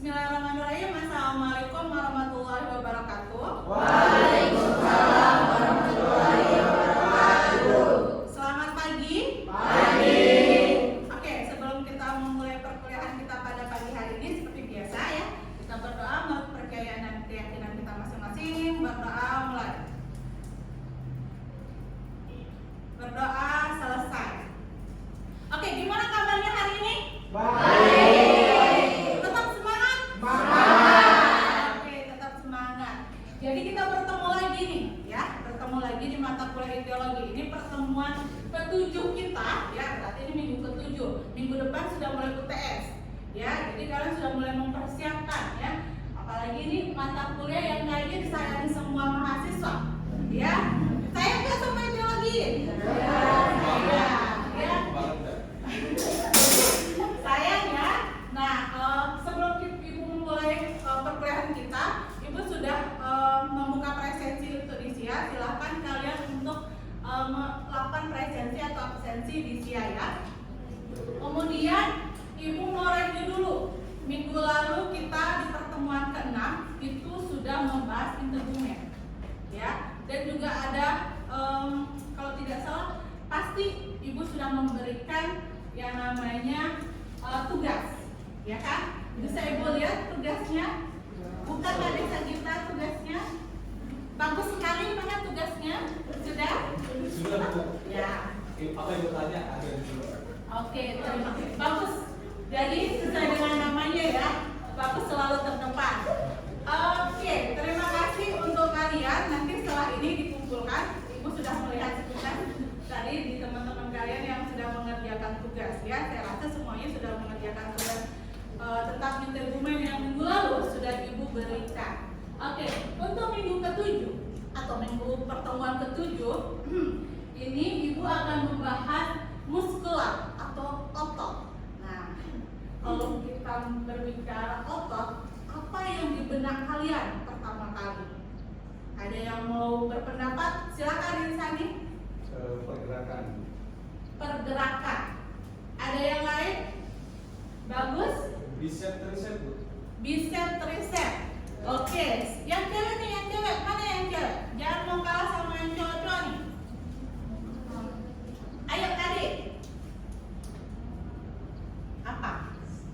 Bismillahirrahmanirrahim. Assalamualaikum warahmatullahi wabarakatuh. Waalaikumsalam warahmatullahi wabarakatuh. Selamat pagi. Pagi. Oke, sebelum kita memulai perkuliahan kita pada pagi hari ini, seperti biasa ya, kita berdoa menurut percayaan dan keyakinan kita masing-masing. Berdoa mulai. Berdoa selesai. Oke, gimana kabarnya hari ini? Baik. Tetap semangat? Semangat. Oke, tetap semangat. Jadi kita bertemu lagi nih, ya. Bertemu lagi di mata kuliah ideologi. Ini pertemuan ke-7 kita, ya. Berarti ini minggu ke-7. Minggu depan sudah mulai UTS. Ya, jadi kalian sudah mulai mempersiapkan ya. Apalagi ini mata kuliah yang kayaknya disayangi semua mahasiswa. Ya. Saya nggak sama ideologi. Ya. Sayang ya. Nah, sebelum ibu memulai perkuliahan kita, ibu sudah membuka presensi untuk DISIA. Silahkan kalian untuk melakukan presensi atau absensi DISIA ya. Kemudian ibu mau review dulu. Minggu lalu kita di pertemuan ke-6 itu sudah membahas integumen, ya. Dan juga ada kalau tidak salah pasti ibu sudah memberikan yang namanya tugas, ya kan? Bisa ibu lihat tugasnya, bukan Adik Sagita tugasnya. Bagus sekali mana tugasnya? Sudah? Sudah, Bu. Ya. Apa yang bertanya ada di sini. Oke, terima kasih. Bagus. Jadi sesuai dengan namanya ya, bagus selalu terdepan. Oke, terima kasih untuk kalian. Nanti setelah ini dikumpulkan, ibu sudah melihat sekitar tadi di teman-teman kalian yang sudah mengerjakan tugas ya. Saya rasa semuanya sudah mengerjakan tugas tentang integumen yang minggu lalu sudah ibu berikan. Oke, untuk minggu ke-7 atau minggu pertemuan ke-7 ini ibu akan membahas muskular atau otot. Nah, kalau kita berbicara otot, apa yang di benak kalian pertama kali? Ada yang mau berpendapat? Silakan Insani. Pergerakan. Pergerakan. Ada yang lain? Bagus. Bicep tricep, Bu. Bicep tricep. Oke, yang cewek nih, yang cewek. Mana yang cewek? Jangan mau kalah sama yang cowok-cowok nih. Ayo tadi. Apa?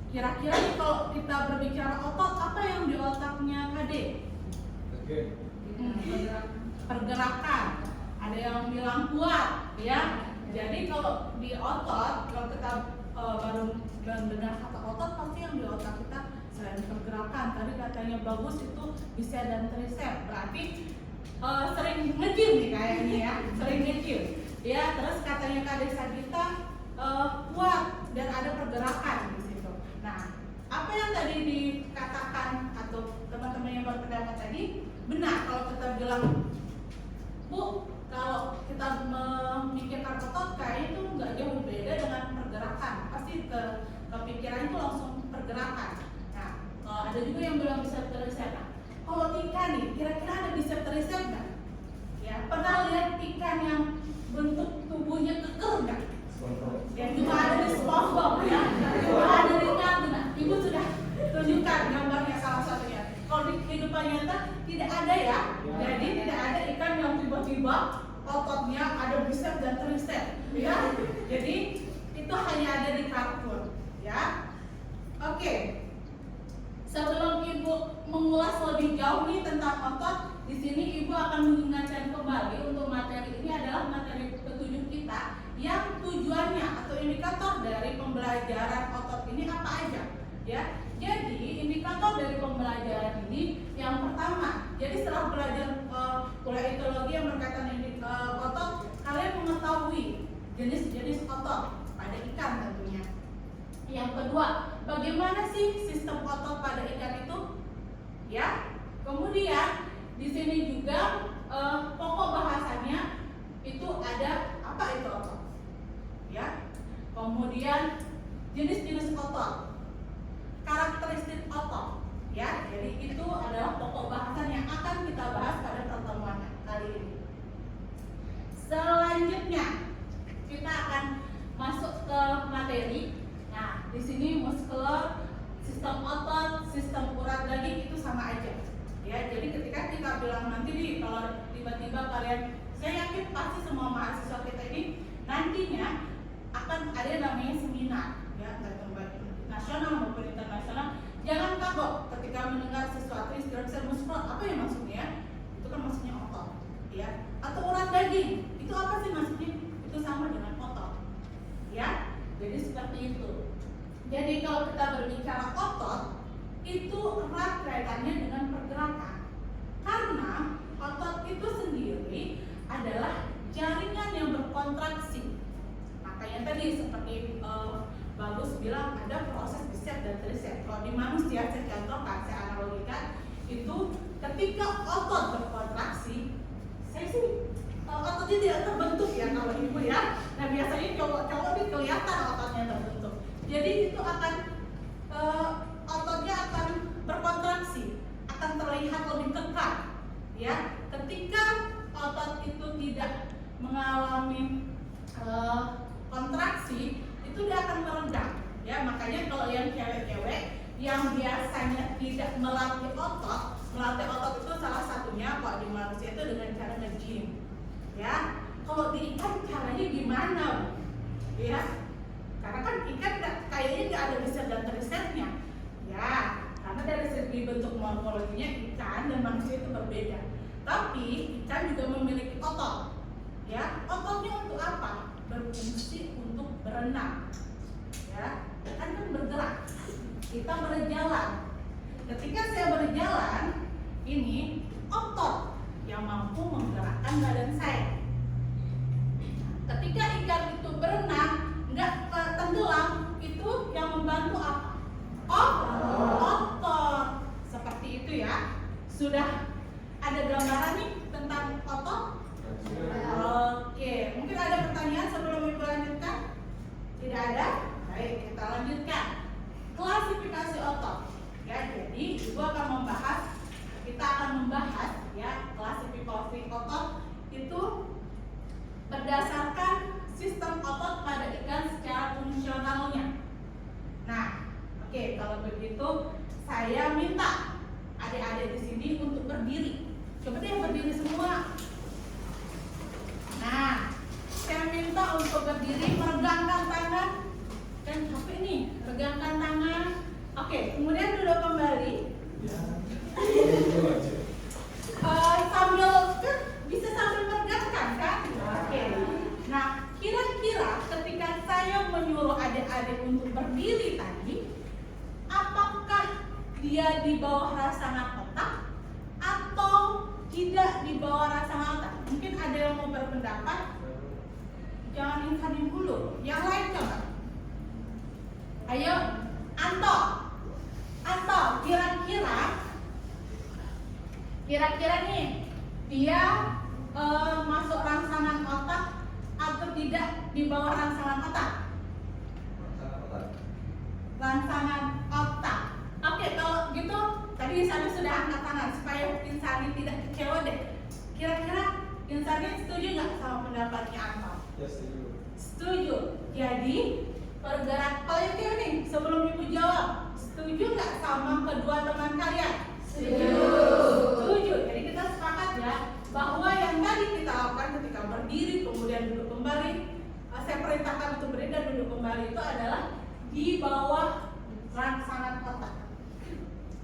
Kira-kira nih kalau kita berbicara otot, apa yang di otaknya Kade? Oke. Pergerakan. Ada yang bilang kuat, ya. Jadi kalau di otot, kalau kita baru mendengar kata otot, pasti yang di otak kita selain pergerakan. Tadi katanya bagus itu bisa dan tricep. Berarti sering nge-gym nih kayaknya ya, sering nge-gym. Ya, terus katanya Kak Desa kita kuat dan ada pergerakan di situ. Nah, apa yang tadi dikatakan atau teman-teman yang berpendapat tadi benar kalau kita bilang, Bu, kalau kita memikirkan otot kayaknya itu nggak jauh beda dengan pergerakan. Pasti kepikiran itu langsung pergerakan. Nah, ada juga yang bilang bicep tricep. Nah, kalau Tika nih, kira-kira ada bicep tricep nggak? Ya, pernah lihat ikan yang bentuk tubuhnya keker nggak? Yang juga ada di SpongeBob ya, juga ada di kartun. Nah, ibu sudah tunjukkan gambarnya salah satunya. Kalau di kehidupan nyata tidak ada ya. Jadi tidak ada ikan yang tiba-tiba ototnya ada bicep dan tricep, ya. Jadi itu hanya ada di kartun, ya. Oke. Sebelum ibu mengulas lebih jauh nih tentang otot, di sini ibu akan mengingatkan kembali untuk materi ini adalah materi ke-7 kita yang tujuannya atau indikator dari pembelajaran otot ini apa aja, ya. Jadi indikator dari pembelajaran ini yang pertama, jadi setelah belajar kuliah etiologi yang berkaitan dengan otot, kalian mengetahui jenis-jenis otot pada ikan tentunya. Yang kedua, bagaimana sih sistem otot pada ikan itu? Ya. Kemudian di sini juga pokok bahasannya itu ada apa itu otot? Ya. Kemudian jenis-jenis otot, karakteristik otot, ya. Jadi itu adalah pokok bahasan yang akan kita bahas pada pertemuan kali ini. Selanjutnya kita akan masuk ke materi. Nah, di sini muscular, sistem otot, sistem sama aja. Ya, jadi ketika kita bilang nanti nih kalau tiba-tiba kalian, saya yakin pasti semua mahasiswa kita ini nantinya akan ada yang namanya seminar, ya, baik nasional maupun internasional. Jangan kagok ketika mendengar sesuatu istilah muskulat, apa ya maksudnya? Itu kan maksudnya otot, ya. Atau urat daging, itu apa sih maksudnya? Itu sama dengan otot, ya. Jadi seperti itu. Jadi kalau kita berbicara otot, itu erat kaitannya dengan pergerakan. Karena otot itu sendiri adalah jaringan yang berkontraksi. Makanya tadi seperti Bagus bilang ada proses biceps dan triceps. Kalau di manusia saya contohkan, saya analogikan itu ketika otot berkontraksi, saya sih ototnya tidak terbentuk ya kalau ibu ya. Nah biasanya cowok-cowok ini kelihatan ototnya terbentuk. Jadi itu akan ototnya akan berkontraksi, akan terlihat lebih kekar. Ya, ketika otot itu tidak mengalami kontraksi, itu dia akan meregang. Ya, makanya kalau yang cewek-cewek yang biasanya tidak melatih otot itu salah satunya kalau di manusia itu dengan cara nge-gym. Ya, kalau di ikan caranya gimana? Ya, karena kan ikan kayaknya nggak ada bisa dan risetnya. Ya, karena dari segi bentuk morfologinya ikan dan manusia itu berbeda. Tapi ikan juga memiliki otot. Ya, ototnya untuk apa? Berfungsi untuk berenang. Ya, kan bergerak. Kita berjalan. Ketika saya berjalan, ini otot yang mampu menggerakkan badan saya. Ketika ikan itu berenang, nggak tenggelam, itu yang membantu apa? Otot. Seperti itu ya. Sudah ada gambaran nih tentang otot? Oke, mungkin ada pertanyaan sebelum Ibu lanjutkan? Tidak ada? Baik, kita lanjutkan. Klasifikasi otot. Ya, jadi Ibu akan kita akan membahas ya klasifikasi otot itu berdasarkan sistem otot pada ikan secara fungsionalnya. Nah, oke, kalau begitu saya minta adik-adik di sini untuk berdiri. Coba deh berdiri semua. Nah, saya minta untuk berdiri, meregangkan tangan dan HP nih, regangkan tangan. Oke, kemudian duduk kembali. Sambil kan bisa sambil meregangkan kan? Oke. Nah, kira-kira ketika saya menyuruh adik-adik untuk berdiri tadi, apakah dia di bawah rangsangan otak atau tidak di bawah rangsangan otak? Mungkin ada yang mau berpendapat. Jangan inkanin dulu. Yang lain coba. Ayo, Anto, kira-kira nih dia masuk rangsangan otak atau tidak di bawah rangsangan otak? Rangsangan otak. Oke, kalau gitu tadi Insani sudah angkat tangan supaya Insani tidak kecewa deh. Kira-kira Insani setuju nggak sama pendapatnya Anto? Ya, setuju. Setuju. Jadi pergerak kalian kira nih sebelum Ibu jawab, setuju nggak sama kedua teman kalian? Setuju. Jadi kita sepakat ya bahwa yang tadi kita lakukan ketika berdiri kemudian duduk kembali, saya perintahkan untuk berdiri dan duduk kembali itu adalah di bawah rangsangan otak.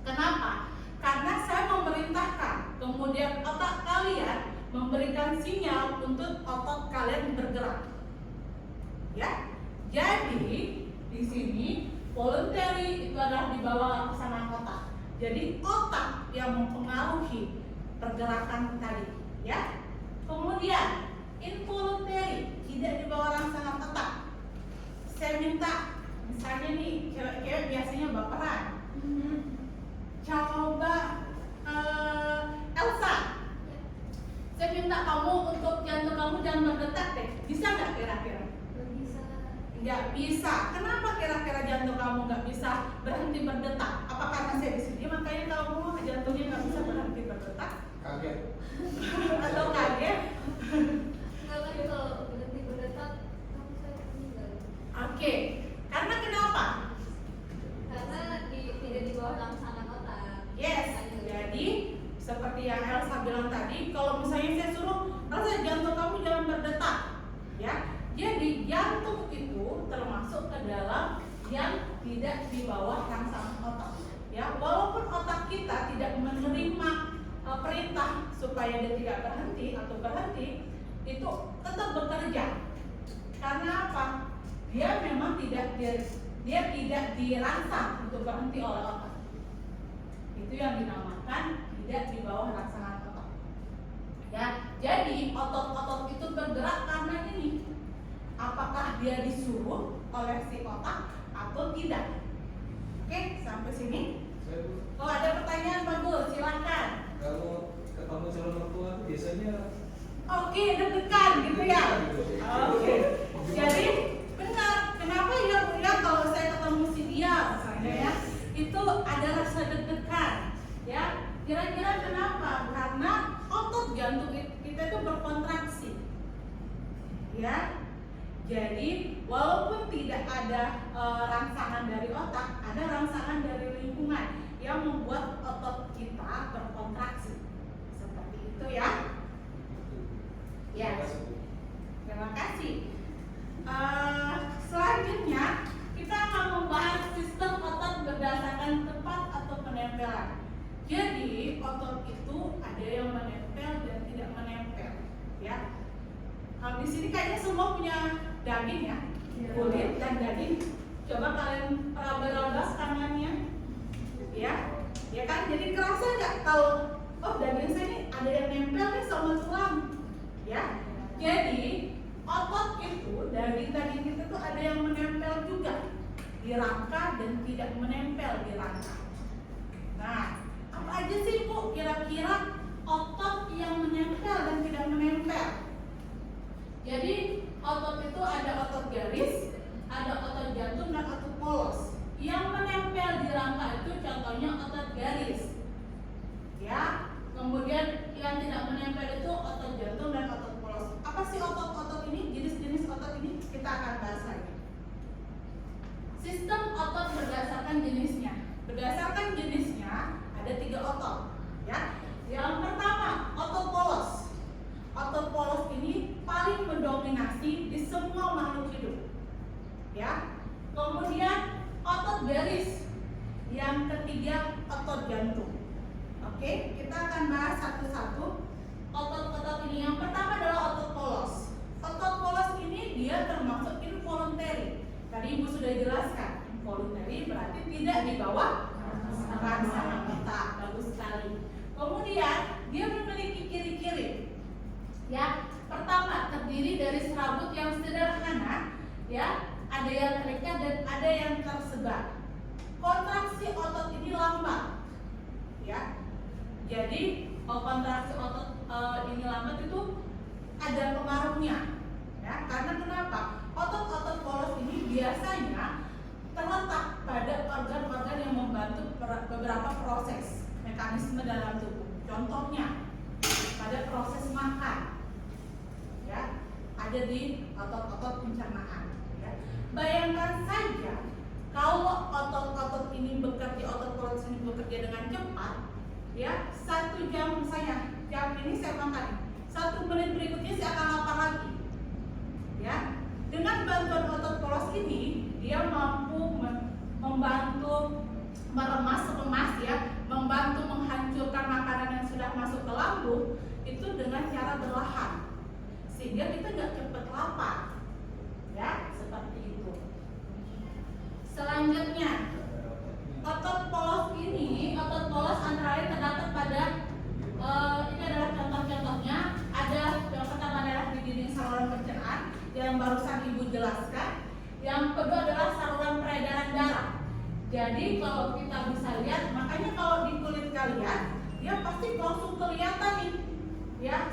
Kenapa? Karena saya memerintahkan, kemudian otak kalian memberikan sinyal untuk otot kalian bergerak. Ya, jadi di sini voluntary itu adalah di bawah rangsangan otak. Jadi otak yang mempengaruhi pergerakan tadi, ya. Kemudian involuntary tidak di bawah rangsangan otak. Saya minta, misalnya nih cewek-cewek biasanya baperan. Coba Elsa, saya minta kamu untuk jantung kamu jangan berdetak deh. Bisa nggak kira-kira? Nggak bisa. Kenapa kira-kira jantung kamu nggak bisa berhenti berdetak? Apa karena saya di sini makanya kamu jantungnya nggak bisa berhenti berdetak? Kaget. Atau kaget? Kalau berhenti berdetak, kamu saya meninggal. Oke. Karena kenapa? Karena tidak di bawah rangsangan otak. Yes. Hanya Jadi kalau misalnya saya suruh rasa jantung kamu jangan berdetak, ya. Jadi jantung itu termasuk ke dalam yang tidak di bawah rangsangan otak. Ya, walaupun otak kita tidak menerima perintah supaya dia tidak berhenti atau berhenti, itu tetap bekerja. Karena apa? Dia memang tidak dirangsang untuk berhenti oleh otak. Itu yang dinamakan tidak di bawah rangsangan otak. Ya, jadi otot-otot itu bergerak karena ini. Apakah dia disuruh oleh si otak atau tidak? Oke, sampai sini. Kalau ada pertanyaan bagus, silakan. Kalau ketemu calon mertua itu biasanya Oke, deg-degan gitu ya. Oke. Jadi benar, kenapa ya kalau saya ketemu si dia misalnya ya, itu ada rasa deg-degan. Ya, kira-kira kenapa? Karena otot jantung kita itu berkontraksi. Ya. Jadi walaupun tidak ada rangsangan dari otak, ada rangsangan dari lingkungan yang membuat otot kita berkontraksi. Seperti itu ya. Ya. Terima kasih. Selanjutnya kita akan membahas sistem otot berdasarkan tempat atau penempelan. Jadi otot itu ada yang menempel dan tidak menempel. Ya. Di sini kayaknya semua punya daging ya, kulit dan daging. Coba kalian raba-raba tangannya, ya kan? Jadi kerasa nggak kalau daging saya ini ada yang nempel nih sama tulang, ya? Jadi otot itu daging itu tuh ada yang menempel juga di rangka dan tidak menempel di rangka. Nah, apa aja sih Bu kira-kira otot yang menempel dan tidak menempel? Jadi otot itu ada otot garis, ada otot jantung dan otot polos. Yang menempel di rangka itu contohnya otot garis. Ya. Kemudian yang tidak menempel itu otot jantung dan otot polos. Apa sih otot-otot ini? Jenis-jenis otot ini kita akan bahas lagi. Sistem otot berdasarkan jenisnya. Berdasarkan jenisnya ada 3 otot. Ya. Yang pertama otot polos. Otot polos ini paling mendominasi di semua makhluk hidup. Ya. Kemudian otot garis. Yang ketiga otot jantung. Oke, kita akan bahas satu-satu otot-otot ini. Yang pertama adalah otot polos. Otot polos ini dia termasuk involuntary. Tadi Ibu sudah jelaskan. Involuntary berarti tidak di bawah rangsangan otak. Bagus sekali. Kemudian dia memiliki ciri-ciri. Ya, pertama terdiri dari serabut yang sederhana, ya, ada yang terikat dan ada yang tersebar. Kontraksi otot ini lambat, ya. Jadi kontraksi otot ini lambat itu ada pengaruhnya, ya. Karena kenapa? Otot-otot polos ini biasanya terletak pada organ-organ yang membantu beberapa proses mekanisme dalam tubuh. Contohnya pada proses makan. Ya, ada di otot-otot pencernaan. Ya. Bayangkan saja kalau otot-otot ini bekerja, otot polos ini bekerja dengan cepat, ya 1 jam misalnya, jam ini saya makan, 1 menit berikutnya saya akan lapar lagi. Ya, dengan bantuan otot polos ini dia mampu membantu meremas, ya, membantu menghancurkan makanan yang sudah masuk ke lambung itu dengan cara berlahan. Sehingga kita nggak cepat lapar, ya seperti itu. Selanjutnya, otot polos ini, otot polos antara lain terdapat pada ini adalah contoh-contohnya. Ada yang pertama adalah di dinding saluran pencernaan yang barusan Ibu jelaskan. Yang kedua adalah saluran peredaran darah. Jadi kalau kita bisa lihat, makanya kalau di kulit kalian, dia pasti langsung kelihatan nih, ya.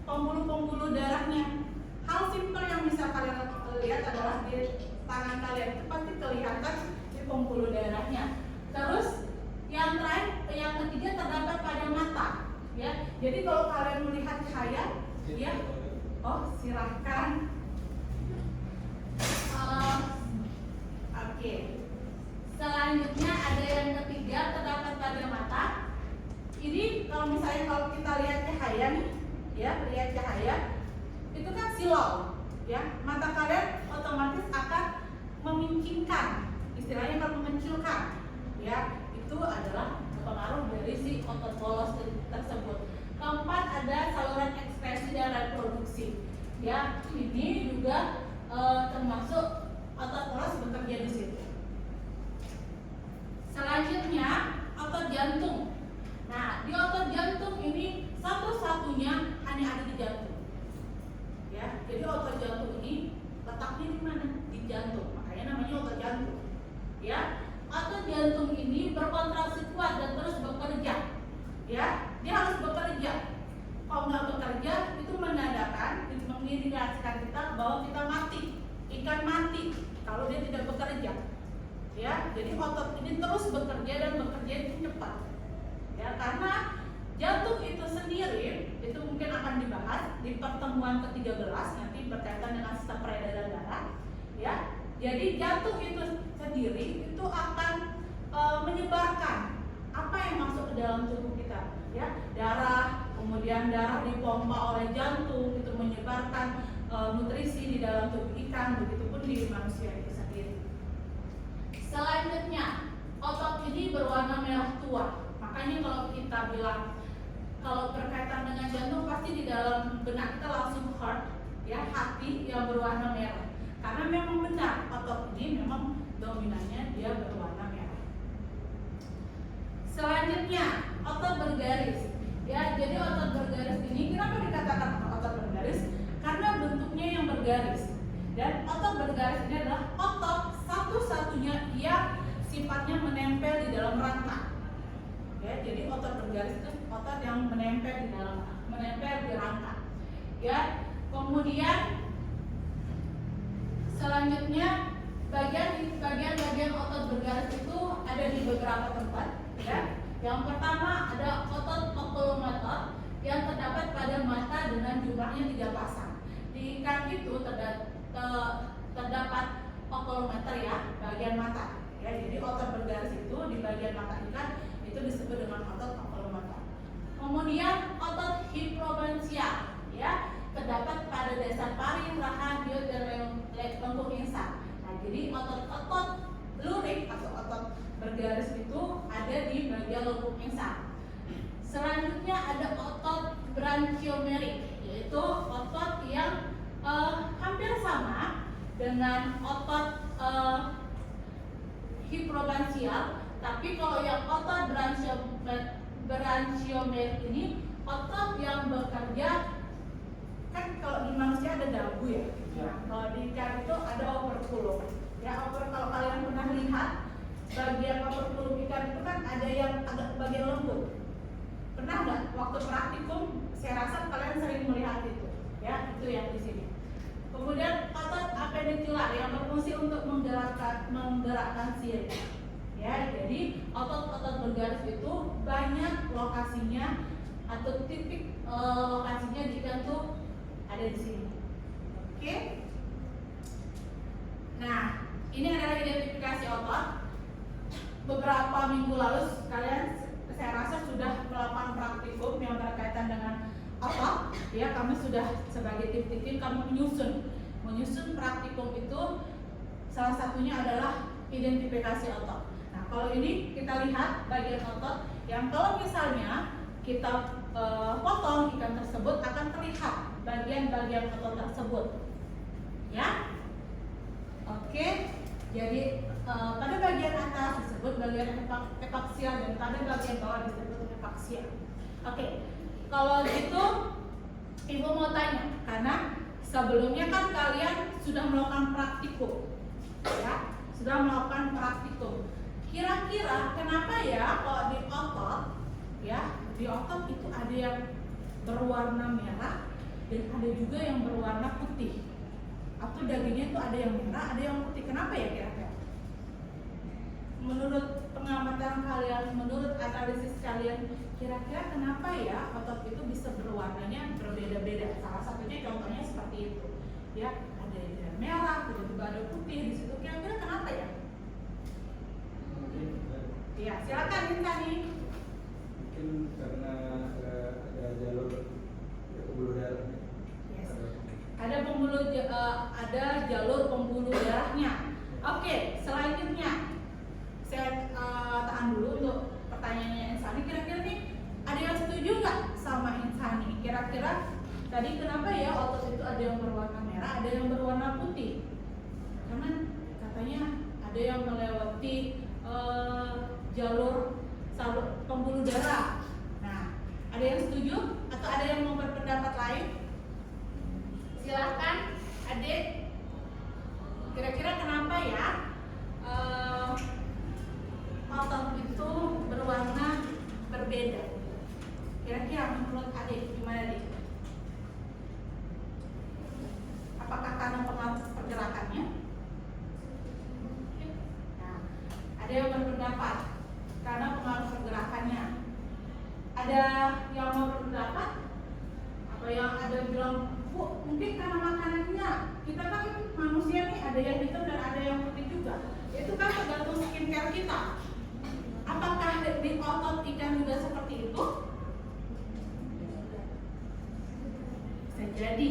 Pembuluh-pembuluh darahnya. Hal simpel yang bisa kalian lihat adalah di tangan kalian itu pasti kelihatan di pembuluh darahnya. Terus yang terakhir, yang ketiga terdapat pada mata. Ya, jadi kalau kalian melihat cahaya, ya, silahkan. Oke. Selanjutnya ada yang ketiga terdapat pada mata. Ini kalau misalnya kalau kalau kita lihat cahaya nih, ya, lihat cahaya, itu kan silau, ya, mata kalian otomatis akan memincingkan, istilahnya kan mengecilkan, ya, itu adalah pengaruh dari si otot polos tersebut. Keempat, ada saluran ekspresi dan reproduksi, ya, ini juga termasuk otot polos bekerja di situ. Selanjutnya otot jantung. Nah, di otot jantung ini satu-satunya hanya ada di jantung. Ya, jadi otot jantung ini letaknya di mana? Di jantung. Makanya namanya otot jantung. Ya, otot jantung ini berkontraksi kuat dan terus bekerja. Ya, dia harus bekerja. Kalau nggak bekerja, itu menandakan, itu mengindikasikan kita bahwa kita mati, ikan mati kalau dia tidak bekerja. Ya, jadi otot ini terus bekerja dan bekerja itu cepat. Ya, karena jantung itu sendiri itu mungkin akan dibahas di pertemuan ke-13 nanti berkaitan dengan sistem peredaran darah. Ya, jadi jantung itu sendiri itu akan menyebarkan apa yang masuk ke dalam tubuh kita. Ya, darah, kemudian darah dipompa oleh jantung itu menyebarkan nutrisi di dalam tubuh ikan, begitupun di manusia itu sendiri. Selanjutnya, otot ini berwarna merah tua. Makanya kalau kita bilang kalau berkaitan dengan jantung pasti di dalam benak kita langsung heart, ya, hati yang berwarna merah. Karena memang benar otot ini memang dominannya dia berwarna merah. Selanjutnya, otot bergaris. Ya, jadi otot bergaris ini kenapa dikatakan otot bergaris? Karena bentuknya yang bergaris. Dan otot bergaris ini adalah otot satu-satunya yang sifatnya menempel di dalam rangka. Ya, jadi otot bergaris itu otot yang menempel di rangka. Ya, kemudian selanjutnya bagian otot bergaris itu ada di beberapa tempat. Ya, yang pertama ada otot oculomotor yang terdapat pada mata dengan jumlahnya 3 pasang. Di ikan itu terdapat oculomotor, ya, bagian mata. Ya, jadi otot bergaris itu di bagian mata ikan itu disebut dengan otot oculomotor. Kemudian otot hiprobranchial, ya, terdapat pada dasar paring, rahang, diod, dan lengkung insang. Nah, jadi otot-otot lurik atau otot bergaris itu ada di bagian lengkung insang. Selanjutnya ada otot branchiomerik, yaitu otot yang hampir sama dengan otot hiprobranchial, tapi kalau yang otot branchiomerik ini otot yang bekerja, kan kalau di manusia ada dagu, ya. Nah, kalau di ikan itu ada operculum. Ya, kalau kalian pernah lihat bagian operculum ikan itu kan ada yang agak bagian lembut. Pernah nggak waktu praktikum? Saya rasa kalian sering melihat itu. Ya, itu yang di sini. Kemudian otot appendicular yang berfungsi untuk menggerakkan sirip. Ya, jadi otot-otot bergaris itu banyak lokasinya atau titik lokasinya di ikan tuh ada di sini. Oke. Nah, ini adalah identifikasi otot. Beberapa minggu lalu kalian saya rasa sudah melakukan praktikum yang berkaitan dengan otot. Ya, kami sudah sebagai tim kami menyusun praktikum itu salah satunya adalah identifikasi otot. Nah, kalau ini kita lihat bagian otot yang kalau misalnya kita potong ikan tersebut akan terlihat bagian-bagian otot tersebut. Ya. Oke. Jadi pada bagian atas disebut bagian epaksial dan pada bagian bawah disebut epaksia. Oke. Kalau gitu Ibu mau tanya, karena sebelumnya kan kalian sudah melakukan praktikum. Ya, sudah melakukan praktikum. Kira-kira kenapa ya kalau di otot, ya, di otot itu ada yang berwarna merah dan ada juga yang berwarna putih. Atau dagingnya itu ada yang merah, ada yang putih. Kenapa ya kira-kira? Menurut pengamatan kalian, menurut analisis kalian, kira-kira kenapa ya otot itu bisa berwarnanya berbeda-beda? Salah satunya contohnya seperti itu. Ya, ada yang merah, tiba-tiba ada putih di situ. Kira-kira kenapa ya? Iya, silakan Intan nih. Mungkin mungkin karena ada jalur pembuluh darah. Yes. Ada jalur pembuluh darahnya. Oke, selanjutnya saya tahan dulu untuk pertanyaannya Insani. Kira-kira nih ada yang setuju nggak sama Insani? Kira-kira tadi kenapa ya otot itu ada yang berwarna merah, ada yang berwarna putih? Karena katanya ada yang melewati jalur pembuluh darah. Nah, ada yang setuju atau ada yang mau berpendapat lain? Silahkan, adik. Kira-kira kenapa ya otot itu berwarna berbeda? Kira-kira menurut adik gimana, adik? Apakah karena pengaruh pergerakannya? Nah, ada yang berpendapat karena pengaruh pergerakannya. Ada yang mau berpendapat? Atau yang ada bilang, Bu, mungkin karena makanannya. Kita kan manusia nih, ada yang hitam dan ada yang putih juga. Itu kan tergantung skincare kita. Apakah di otot ikan juga seperti itu? Bisa jadi.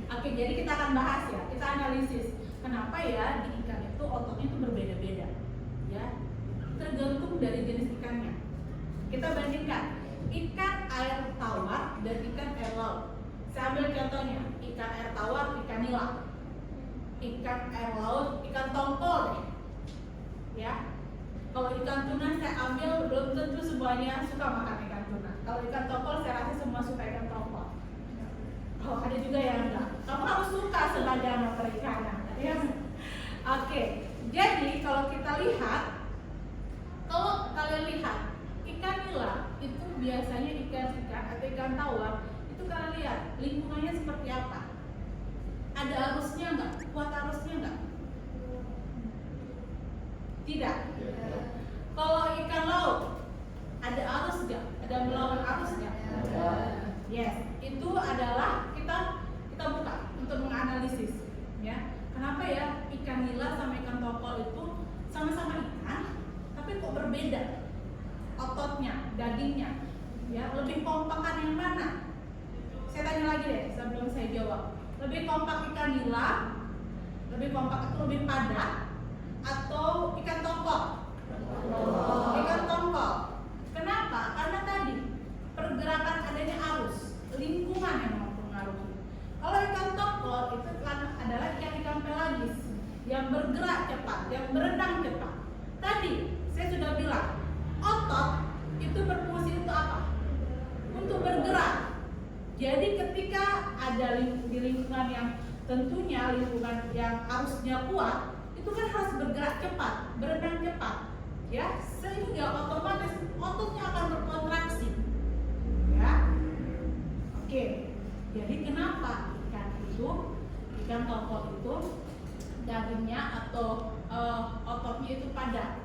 Oke, jadi kita akan bahas ya, kita analisis kenapa ya di ikan itu ototnya itu berbeda-beda, ya, tergantung dari jenis ikannya. Kita bandingkan ikan air tawar dan ikan air laut. Saya ambil contohnya, ikan air tawar, ikan nila, ikan air laut, ikan tongkol deh, ya. Kalau ikan tuna saya ambil, belum tentu semuanya suka makan ikan tuna. Kalau ikan tongkol saya rasa semua suka ikan tongkol. Oh, ada juga yang enggak. Kamu harus suka sebagian perikanan, ya. Oke, jadi kalau kita lihat, kalau kalian lihat ikan nila itu biasanya ikan atau ikan tawar itu kalian lihat lingkungannya seperti apa? Ada arusnya enggak? Kuat arusnya enggak? Tidak. Kalau ikan laut ada arus enggak? Ada melawan arus enggak? Yes, itu adalah kita buka untuk menganalisis, ya. Kenapa ya ikan nila sama ikan tongkol itu sama-sama ikan, tapi kok berbeda ototnya, dagingnya, ya. Lebih kompakan yang mana? Saya tanya lagi deh sebelum saya jawab. Lebih kompak ikan nila, lebih kompak atau lebih padat, atau ikan tongkol? Ikan tongkol. Kenapa? Karena tadi pergerakan adanya arus, lingkungan yang mempengaruhi. Kalau ikan tongkol itu kan adalah ikan pelagis yang bergerak cepat, yang berenang cepat. Tadi saya sudah bilang, otot itu berfungsi untuk apa? Untuk bergerak. Jadi ketika ada di lingkungan yang tentunya lingkungan yang arusnya kuat, itu kan harus bergerak cepat, berenang cepat, ya, sehingga otomatis ototnya akan berkontraksi, ya. Oke, jadi kenapa ikan tongkol itu dagingnya atau ototnya itu padat?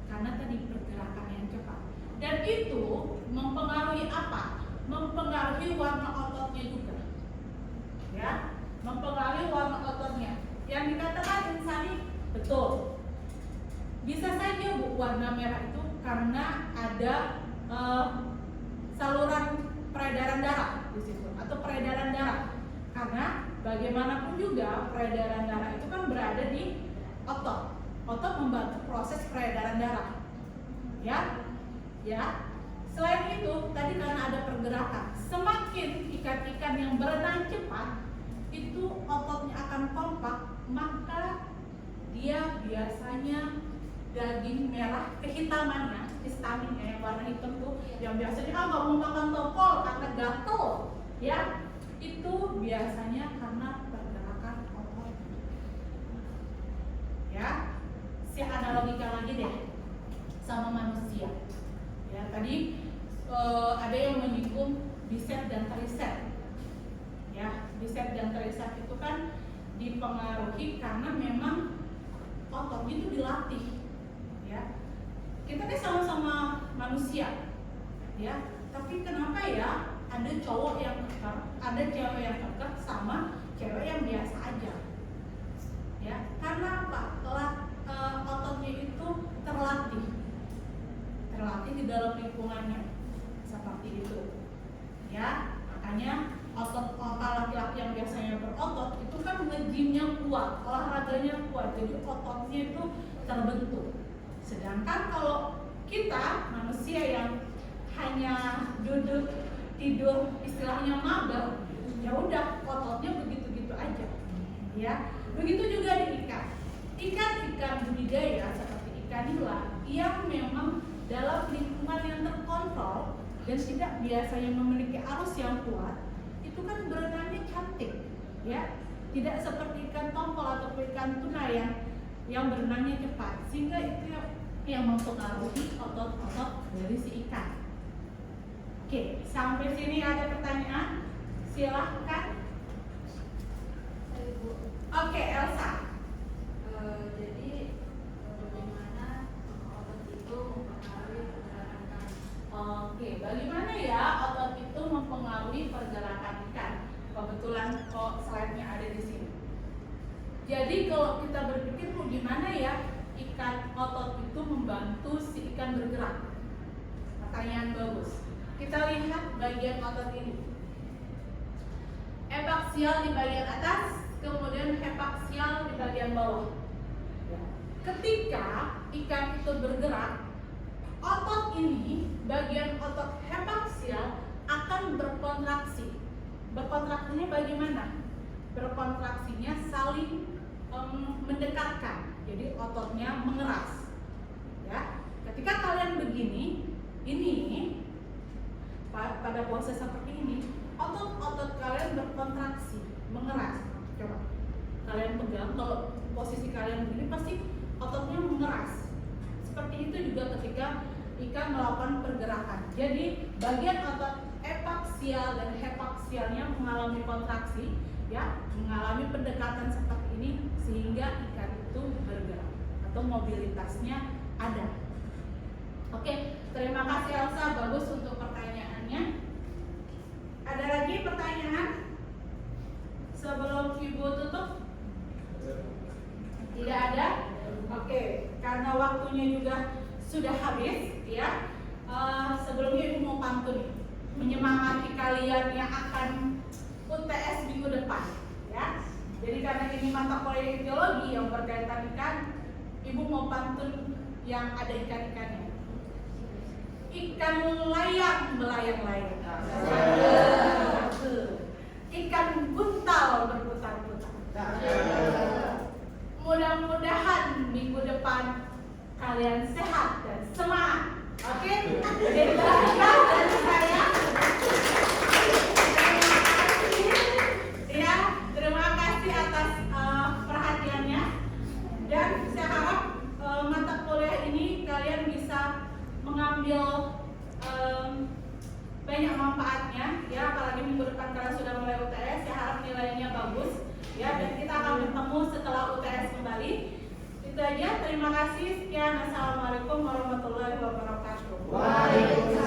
Karena tadi pergerakan yang cepat, dan itu mempengaruhi apa? Mempengaruhi warna ototnya juga, ya, mempengaruhi warna ototnya. Yang dikatakan Insani betul. Bisa saja Bu warna merah itu karena ada saluran peredaran darah di situ atau peredaran darah. Karena bagaimanapun juga peredaran darah itu kan berada di otot. Otot membantu proses peredaran darah. Ya. Ya. Selain itu, tadi karena ada pergerakan, semakin ikan-ikan yang berenang cepat, itu ototnya akan kompak, maka dia biasanya daging merah kehitamannya, histaminnya yang warna hitam tuh, yang biasanya nggak mau makan tongkol karena gatel, ya, itu biasanya karena pergerakan otot. Ya, saya analogikan lagi deh sama manusia. Ya, tadi ada yang menyinggung bicep dan tricep. Ya, bicep dan tricep itu kan dipengaruhi karena memang ototnya itu dilatih. Ya, kita kan sama-sama manusia. Ya, tapi kenapa ya ada cowok yang kekar, ada cewek yang kekar sama cewek yang biasa aja? Ya, karena apa? Ototnya itu terlatih dalam lingkungannya seperti itu ya. Makanya otot laki-laki yang biasanya berotot itu kan nge-gymnya kuat, olahraganya kuat, jadi ototnya itu terbentuk. Sedangkan kalau kita manusia yang hanya duduk tidur istilahnya mager, ya udah ototnya begitu-gitu aja ya. Begitu juga di ikan budidaya seperti ikan nila yang memang dalam lingkungan yang terkontrol dan tidak biasanya memiliki arus yang kuat, itu kan berenangnya cantik ya, tidak seperti ikan tongkol atau ikan tuna yang berenangnya cepat, sehingga itu yang mempengaruhi otot-otot dari si ikan. Oke, sampai sini ada pertanyaan? Silahkan. Oke, Elsa. Jadi bagaimana otot itu mempengaruhi pergerakan ikan? Oke, bagaimana ya otot itu mempengaruhi pergerakan ikan? Kebetulan kok slide-nya ada di sini. Jadi kalau kita berpikir gimana ya otot itu membantu si ikan bergerak? Pertanyaan bagus. Kita lihat bagian otot ini. Epaksial di bagian atas, kemudian hepaksial di bagian bawah. Ketika ikan itu bergerak, otot ini, bagian otot hepaksial akan berkontraksi. Berkontraksinya bagaimana? Berkontraksinya saling mendekatkan. Jadi ototnya mengeras. Ya. Ketika kalian begini, ini pada pose seperti ini, otot-otot kalian berkontraksi, mengeras. Coba kalian pegang, kalau posisi kalian begini pasti ototnya mengeras. Seperti itu juga ketika ikan melakukan pergerakan. Jadi bagian otot epaksial dan hepaksialnya mengalami kontraksi, ya, mengalami pendekatan seperti ini sehingga ikan itu bergerak atau mobilitasnya ada. Oke, terima kasih Elsa, bagus untuk pertanyaannya. Ada lagi pertanyaan sebelum Ibu tutup? Tidak ada? Oke, karena waktunya juga sudah habis ya. Sebelumnya Ibu mau pantun menyemangati kalian yang akan UTS minggu depan ya. Jadi karena ini mata kuliah geologi yang berkaitan ikan, Ibu mau pantun yang ada ikan-ikannya. Ikan layang melayang-layang. Ikan buntal berputar-putar. Mudah-mudahan minggu depan kalian sehat dan semangat. Oke? Jadi dari saya. Ya, terima kasih atas perhatiannya. Dan saya harap mata kuliah ini kalian bisa mengambil banyak manfaatnya ya, apalagi minggu depan kalian sudah mulai UTS. Saya harap nilainya bagus ya, dan kita akan bertemu setelah UTS kembali. Itu aja, terima kasih, sekian, assalamualaikum warahmatullahi wabarakatuh. Waalaikumsalam.